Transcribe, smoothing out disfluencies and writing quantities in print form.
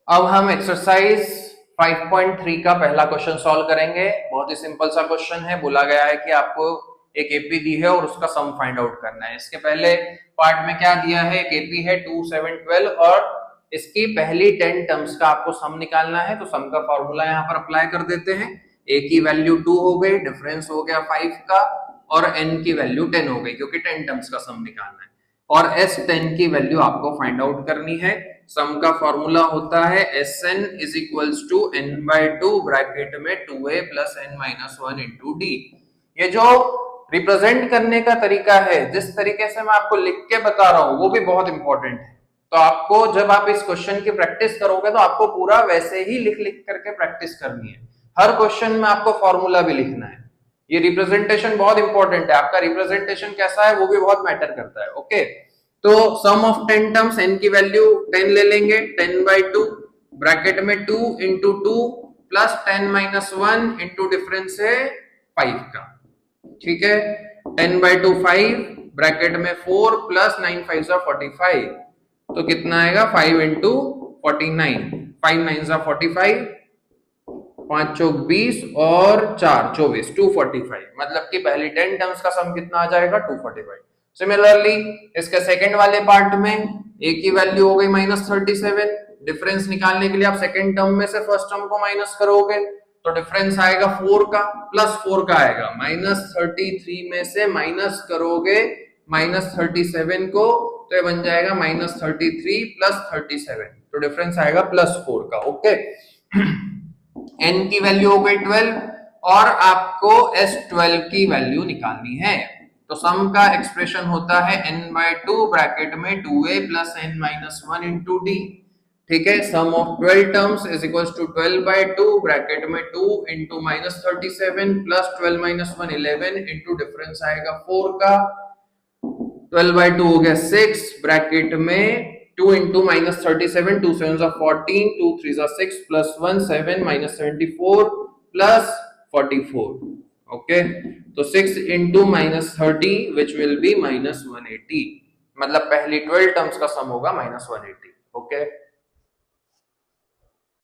अब हम एक्सरसाइज 5.3 का पहला क्वेश्चन सॉल्व करेंगे। बहुत ही सिंपल सा क्वेश्चन है। बोला गया है कि आपको एक एपी दी है और उसका सम फाइंड आउट करना है। इसके पहले पार्ट में क्या दिया है, एक एपी है 2, 7, 12 और इसकी पहली 10 टर्म्स का आपको सम निकालना है। तो सम का फॉर्मूला यहाँ पर अप्लाई कर देते हैं। ए की वैल्यू 2 हो गई, डिफरेंस हो गया 5 का, और एन की वैल्यू 10 हो गई क्योंकि 10 टर्म्स का सम निकालना है। और S10 की वैल्यू आपको फाइंड आउट करनी है। सम का फॉर्मूला होता है Sn is equals to n/2 bracket में 2a plus n minus 1 into d. ये जो रिप्रेजेंट करने का तरीका है, जिस तरीके से मैं आपको लिख के बता रहा हूं, वो भी बहुत इंपॉर्टेंट है। तो आपको जब आप इस क्वेश्चन की प्रैक्टिस करोगे तो आपको पूरा वैसे ही लिख लिख करके प्रैक्टिस करनी है। हर क्वेश्चन में आपको फॉर्मूला भी लिखना है। ये रिप्रेजेंटेशन बहुत इंपॉर्टेंट है। आपका रिप्रेजेंटेशन कैसा है वो भी बहुत मैटर करता है। ओके, तो सम ऑफ 10 टर्म्स, n की वैल्यू 10 ले लेंगे, 10/2 ब्रैकेट में 2 into 2 plus 10 minus 1 into difference है 5 का। ठीक है, 10/2 5 ब्रैकेट में 4 प्लस 9 5 45। तो कितना आएगा 5 इंटू 49, 5 9 45, 5 चौक 20 और 4 24, 245। मतलब कि पहली 10 टर्म्स का सम कितना आ जाएगा 245। सिमिलरली इसके सेकंड वाले पार्ट में ए की वैल्यू हो गई -37। डिफरेंस निकालने के लिए आप सेकंड टर्म में से फर्स्ट टर्म को माइनस करोगे तो डिफरेंस आएगा 4 का, प्लस 4 का आएगा। -33 में से माइनस करोगे -37 को तो ये बन जाएगा -33 प्लस 37, तो डिफरेंस आएगा +4 का। ओके, n की वैल्यू हो गई 12 और आपको S12 की वैल्यू निकालनी है। तो सम का एक्सप्रेशन होता है n/2 ब्रैकेट में 2a plus n minus 1 into D. ठीक है, sum of 12 terms is equal to 12/2 bracket में 2 into -37 plus 12 minus 1 11 into difference आएगा 4 का। 12/2 हो गया 6 ब्रैकेट में 2 इंटू -37, 2 7 14, 2 3 6 प्लस 1 7 -74 प्लस 44। ओके, तो 6 इंटू -30 विच विल बी -180। मतलब पहली 12 टर्म्स का सम होगा -180। ओके।